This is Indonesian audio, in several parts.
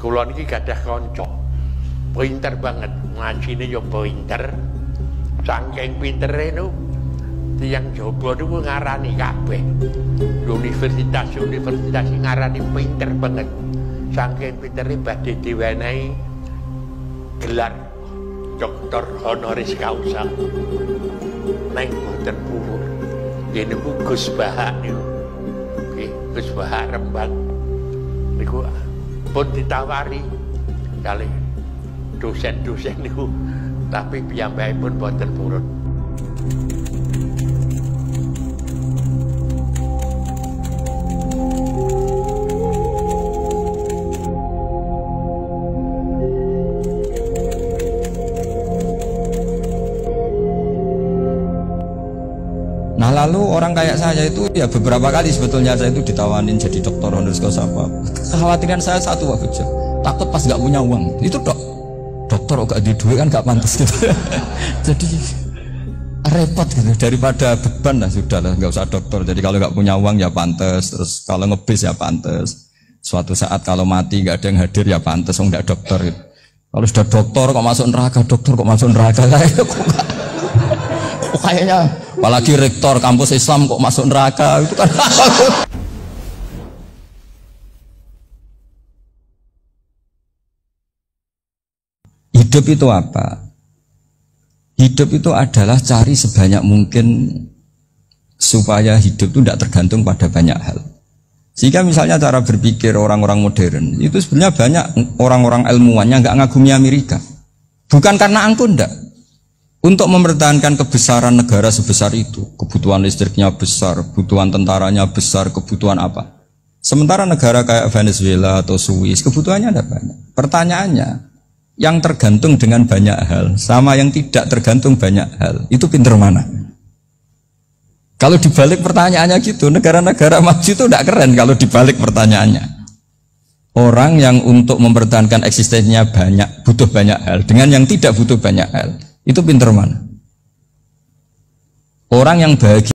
Kula niki gadah kanca pinter banget, ngajine yo pinter. Saking pintere niku tiyang jaba niku ngarani kabeh. Universitas ngarani pinter banget. Saking pintere badhe diwenehi gelar doktor honoris causa. Neng boten purun. Nggih niku Gus Bahak niku. Nggih, Gus Bahak Rembang. Niku pun ditawari kali dosen-dosen niku, tapi piyambakipun boten purun. Nah lalu orang kayak saya itu ya beberapa kali sebetulnya saya itu ditawanin jadi dokter honoris causa apa. Kekhawatiran saya satu Pak Bejo, takut pas nggak punya uang. Itu dokter gak di duit kan gak pantas gitu. Jadi repot gitu, daripada beban lah sudah lah nggak usah dokter. Jadi kalau nggak punya uang ya pantas, terus kalau ngebis ya pantas. Suatu saat kalau mati nggak ada yang hadir ya pantas, nggak dokter gitu. Kalau sudah dokter kok masuk neraka, dokter kok masuk neraka kok kayaknya apalagi rektor kampus Islam kok masuk neraka itu kan. Hidup itu apa? Hidup itu adalah cari sebanyak mungkin supaya hidup itu tidak tergantung pada banyak hal. Sehingga misalnya cara berpikir orang-orang modern itu sebenarnya banyak orang-orang ilmuwan yang nggak ngagumi Amerika. Bukan karena angkuh ndak. Untuk mempertahankan kebesaran negara sebesar itu, kebutuhan listriknya besar, kebutuhan tentaranya besar, kebutuhan apa? Sementara negara kayak Venezuela atau Swiss, kebutuhannya ada banyak. Pertanyaannya, yang tergantung dengan banyak hal, sama yang tidak tergantung banyak hal, itu pinter mana? Kalau dibalik pertanyaannya gitu, negara-negara maju itu tidak keren kalau dibalik pertanyaannya. Orang yang untuk mempertahankan eksistensinya banyak, butuh banyak hal, dengan yang tidak butuh banyak hal, itu pinter mana? Orang yang bahagia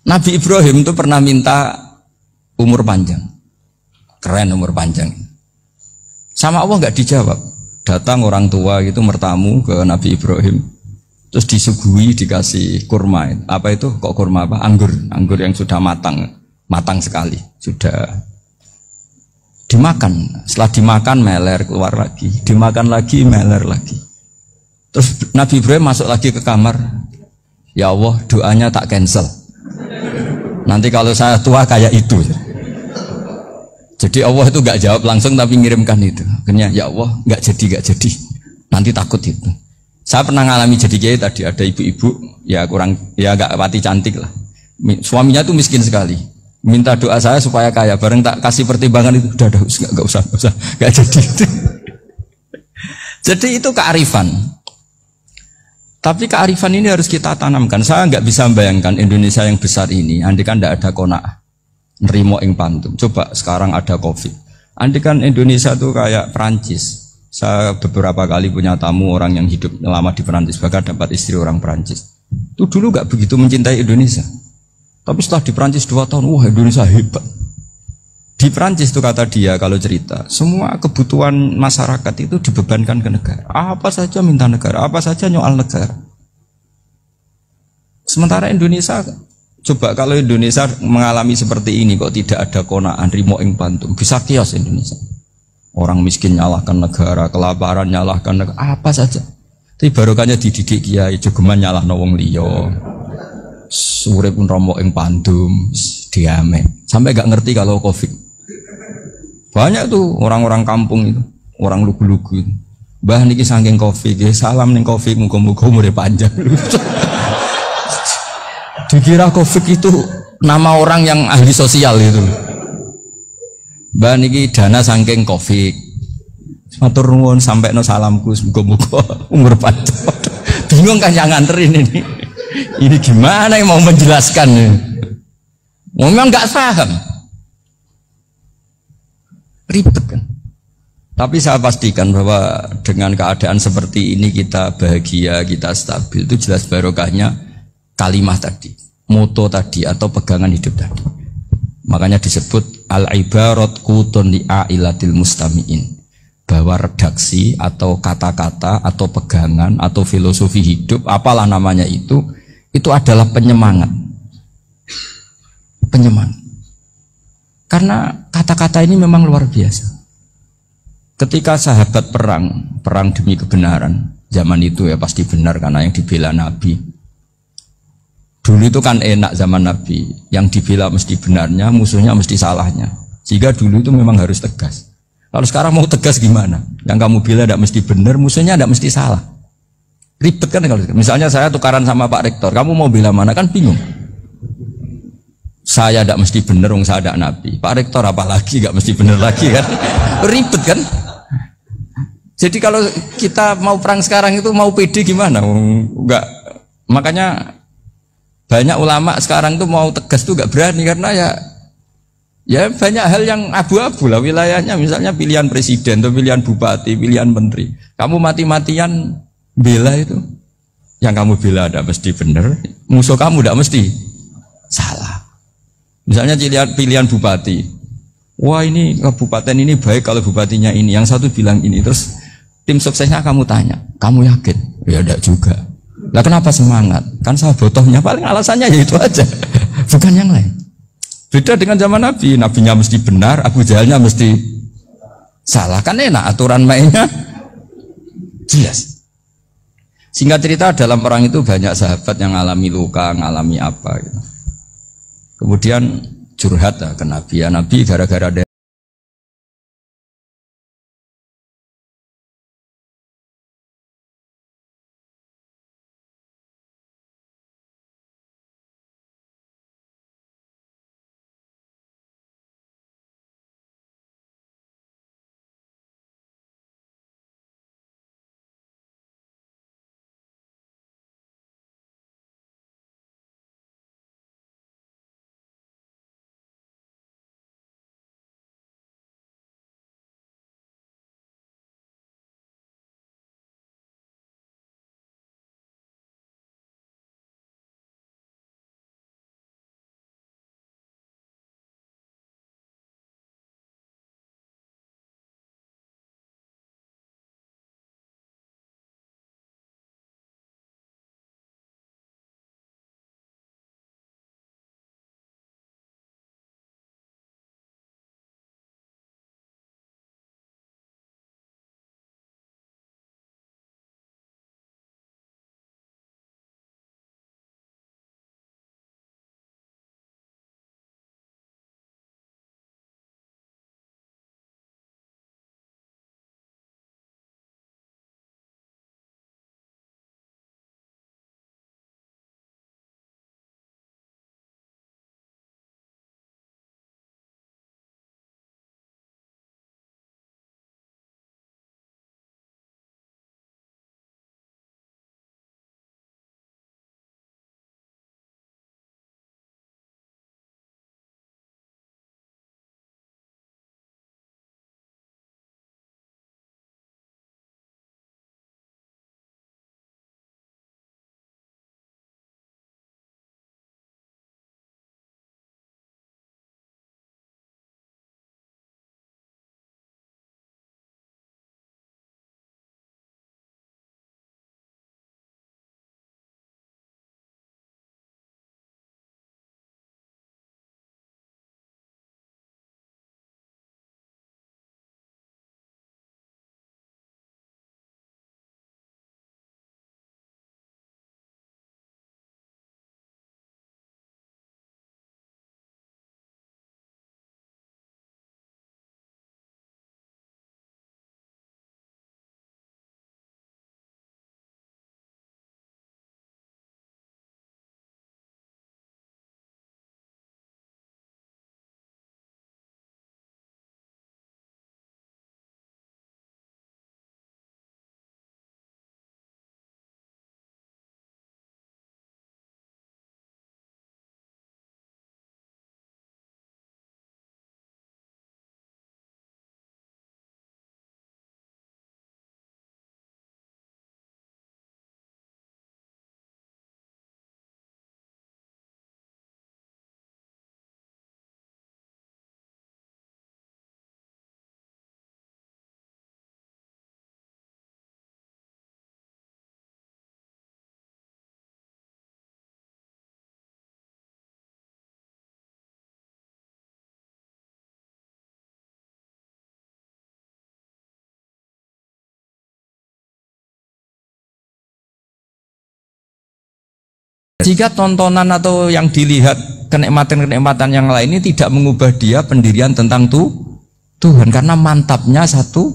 Nabi Ibrahim itu pernah minta umur panjang. Keren umur panjang. Sama Allah nggak dijawab. Datang orang tua gitu mertamu ke Nabi Ibrahim. Terus disuguhi dikasih kurma. Apa itu? Kok kurma apa? Anggur. Anggur yang sudah matang. Matang sekali. Sudah dimakan. Setelah dimakan meler keluar lagi. Dimakan lagi meler lagi. Terus Nabi Ibrahim masuk lagi ke kamar. Ya Allah, doanya tak cancel. Nanti kalau saya tua kayak itu. Jadi Allah itu nggak jawab langsung tapi ngirimkan itu. Akhirnya ya Allah nggak jadi. Nanti takut itu. Saya pernah ngalami jadi kiai tadi ada ibu-ibu ya kurang ya nggak pati cantik lah. Suaminya tuh miskin sekali. Minta doa saya supaya kaya. Bareng tak kasih pertimbangan itu udah nggak usah nggak jadi. Jadi itu kearifan. Tapi kearifan ini harus kita tanamkan. Saya nggak bisa membayangkan Indonesia yang besar ini. Andai kan tidak ada qanaah, nerimo ing pantum. Coba sekarang ada COVID. Andai kan Indonesia tuh kayak Perancis. Saya beberapa kali punya tamu orang yang hidup lama di Perancis, bahkan dapat istri orang Perancis. Itu dulu nggak begitu mencintai Indonesia. Tapi setelah di Perancis 2 tahun, wah Indonesia hebat. Di Perancis itu kata dia kalau cerita, semua kebutuhan masyarakat itu dibebankan ke negara. Apa saja minta negara, apa saja nyoal negara. Sementara Indonesia, coba kalau Indonesia mengalami seperti ini kok tidak ada konaan rimo ing pantum, bisa kios Indonesia. Orang miskin nyalahkan negara, kelaparan nyalahkan negara, apa saja. Tapi barokahnya dididik kiai, jogeman nyalahno wong liya. Urip pun romo ing pantum, diame. Sampai gak ngerti kalau Covid. Banyak tuh orang-orang kampung itu, orang lugu-lugu itu. Mbah niki saking Covid, salam ning Covid, muga-muga umure panjang. Dikira Covid itu nama orang yang ahli sosial itu. Mbah niki dana saking Covid. Matur nuwun sampekno salamku, muga-muga umur panjang. Bingung kan yang nganterin ini. Ini gimana yang mau menjelaskan? Memang nggak paham. Ribet kan. Tapi saya pastikan bahwa dengan keadaan seperti ini kita bahagia, kita stabil, itu jelas barokahnya kalimat tadi, moto tadi atau pegangan hidup tadi. Makanya disebut al-ibarat qutun li'ailatil mustami'in, bahwa redaksi atau kata-kata atau pegangan atau filosofi hidup apalah namanya itu adalah penyemangat. Penyemangat. Karena kata-kata ini memang luar biasa. Ketika sahabat perang demi kebenaran, zaman itu ya pasti benar karena yang dibela Nabi. Dulu itu kan enak zaman Nabi, yang dibela mesti benarnya, musuhnya mesti salahnya. Sehingga dulu itu memang harus tegas. Kalau sekarang mau tegas gimana? Yang kamu bela tidak mesti benar, musuhnya tidak mesti salah. Ribet kan kalau misalnya saya tukaran sama Pak Rektor, kamu mau bela mana kan bingung. Saya tidak mesti benar, saya tidak Nabi. Pak Rektor apalagi nggak mesti benar lagi kan? Ribet kan? Jadi kalau kita mau perang sekarang itu mau pede gimana? Enggak. Makanya banyak ulama sekarang tuh mau tegas tuh nggak berani karena ya banyak hal yang abu-abu lah wilayahnya. Misalnya pilihan presiden atau pilihan bupati, pilihan menteri. Kamu mati-matian bela itu, yang kamu bela tidak mesti benar, musuh kamu tidak mesti salah. Misalnya pilihan bupati, wah ini kabupaten ini baik kalau bupatinya ini, yang satu bilang ini, terus tim suksesnya kamu tanya, kamu yakin? Ya tidak juga. Lah kenapa semangat? Kan saya botohnya paling alasannya ya itu aja, bukan yang lain. Beda dengan zaman Nabi, nabinya mesti benar, Abu Jahalnya mesti salah. Kan enak aturan mainnya jelas. Singkat cerita dalam perang itu banyak sahabat yang alami luka, ngalami apa gitu. Kemudian curhat ke Nabi, ya Nabi gara-gara ada Jika tontonan atau yang dilihat kenikmatan-kenikmatan yang lain ini tidak mengubah dia pendirian tentang Tuhan, karena mantapnya satu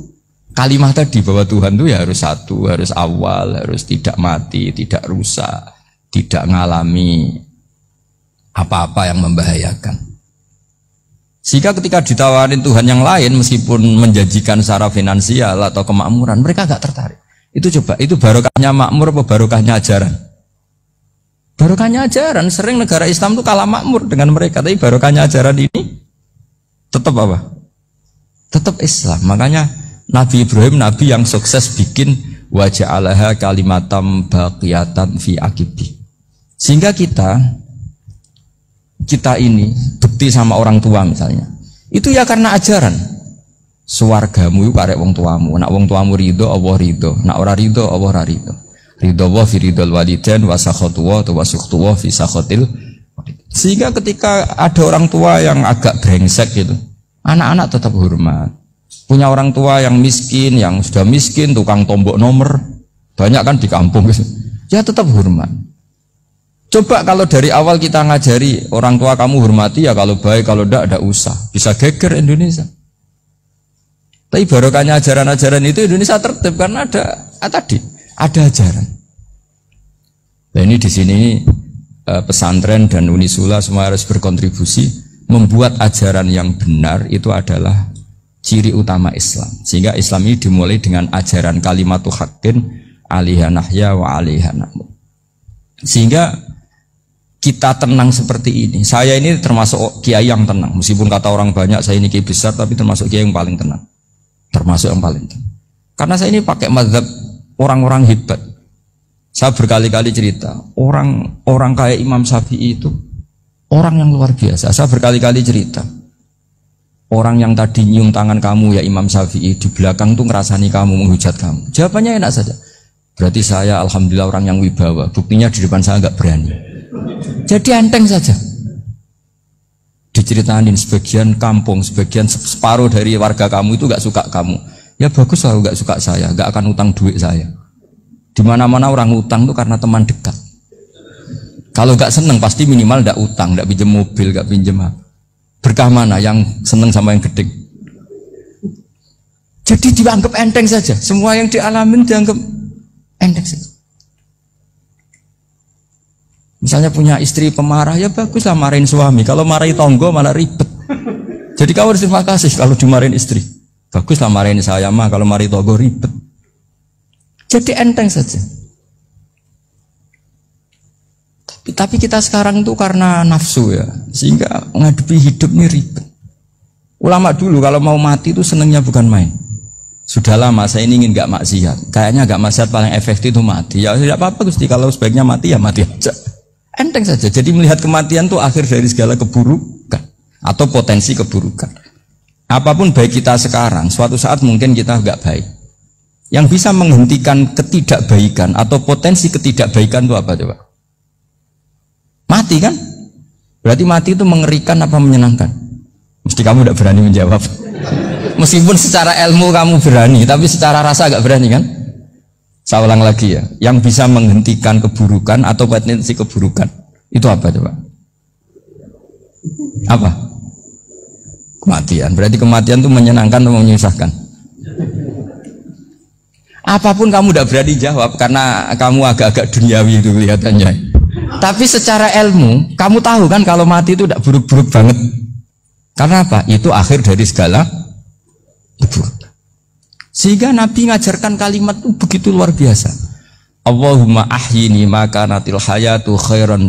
kalimat tadi bahwa Tuhan itu ya harus satu, harus awal, harus tidak mati, tidak rusak, tidak mengalami apa-apa yang membahayakan. Sehingga ketika ditawarin Tuhan yang lain meskipun menjanjikan secara finansial atau kemakmuran, mereka gak tertarik. Itu coba, itu barokahnya makmur apa barokahnya ajaran? Barokahnya ajaran. Sering negara Islam itu kalah makmur dengan mereka, tapi barokahnya ajaran ini tetap apa? Tetap Islam. Makanya Nabi Ibrahim, Nabi yang sukses bikin waja'alaha kalimatam baqiyatan fi aqibi. Sehingga kita ini bukti sama orang tua misalnya, itu ya karena ajaran. Suwargamu itu karek wong tuamu. Nak wong tuamu ridho, Allah ridho. Nak ora ridho, Allah ora ridho. Ridho wa fi ridhol walidain wa sakhatu wa sukhtu wa fi sakhatil. Sehingga ketika ada orang tua yang agak brengsek gitu, anak-anak tetap hormat. Punya orang tua yang miskin, yang sudah miskin, tukang tombok nomor, banyak kan di kampung gitu. Ya tetap hormat. Coba kalau dari awal kita ngajari orang tua kamu hormati ya, kalau baik, kalau tidak usah. Bisa geger Indonesia. Tapi barokahnya ajaran-ajaran itu Indonesia tertib karena ada ajaran. Nah ini di sini pesantren dan Unisula semua harus berkontribusi membuat ajaran yang benar itu adalah ciri utama Islam. Sehingga Islam ini dimulai dengan ajaran kalimatu haqqin alaiha nahya wa alaiha namut. Sehingga kita tenang seperti ini. Saya ini termasuk kiai yang tenang. Meskipun kata orang banyak saya ini kiai besar, tapi termasuk kiai yang paling tenang. Termasuk yang paling tenang. Karena saya ini pakai mazhab orang-orang hebat. Saya berkali-kali cerita, orang kayak Imam Syafi'i itu orang yang luar biasa. Saya berkali-kali cerita, orang yang tadi nyium tangan kamu ya Imam Syafi'i, di belakang tuh ngerasani kamu, menghujat kamu. Jawabannya enak saja. Berarti saya alhamdulillah orang yang wibawa. Buktinya di depan saya nggak berani. Jadi enteng saja. Diceritain sebagian kampung, sebagian separuh dari warga kamu itu nggak suka kamu. Ya bagus lah nggak suka saya, nggak akan utang duit saya. Di mana-mana orang utang tuh karena teman dekat. Kalau nggak seneng pasti minimal nggak utang, nggak pinjam mobil, nggak pinjam apa. Berkah mana yang seneng sama yang gede? Jadi dianggap enteng saja. Semua yang dialamin dianggap enteng saja. Misalnya punya istri pemarah, ya bagus lah marahin suami. Kalau marahin tonggo malah ribet. Jadi kamu harus terima kasih kalau dimarahin istri. Bagus lah marahin saya mah, kalau marahin tonggo ribet. Jadi enteng saja. Tapi kita sekarang itu karena nafsu ya, sehingga menghadapi hidup ini ribet. Ulama dulu kalau mau mati itu senengnya bukan main. Sudah lama saya ini ingin gak maksiat. Kayaknya gak maksiat paling efektif itu mati. Ya tidak apa-apa Gusti, kalau sebaiknya mati ya mati aja. Enteng saja. Jadi melihat kematian itu akhir dari segala keburukan atau potensi keburukan. Apapun baik kita sekarang, suatu saat mungkin kita gak baik. Yang bisa menghentikan ketidakbaikan atau potensi ketidakbaikan itu apa coba? Mati kan? Berarti mati itu mengerikan apa menyenangkan? Mesti kamu tidak berani menjawab. Meskipun secara ilmu kamu berani, tapi secara rasa agak berani kan? Saya ulang lagi ya, yang bisa menghentikan keburukan atau potensi keburukan itu apa coba? Apa? Kematian. Berarti kematian itu menyenangkan atau menyusahkan? Apapun kamu tidak berani jawab karena kamu agak-agak duniawi itu kelihatannya. Tapi secara ilmu kamu tahu kan kalau mati itu tidak buruk-buruk banget. Karena apa? Itu akhir dari segala keburukan. Sehingga Nabi ngajarkan kalimat itu begitu luar biasa. Allahumma ahyini maka natil hayatu khairan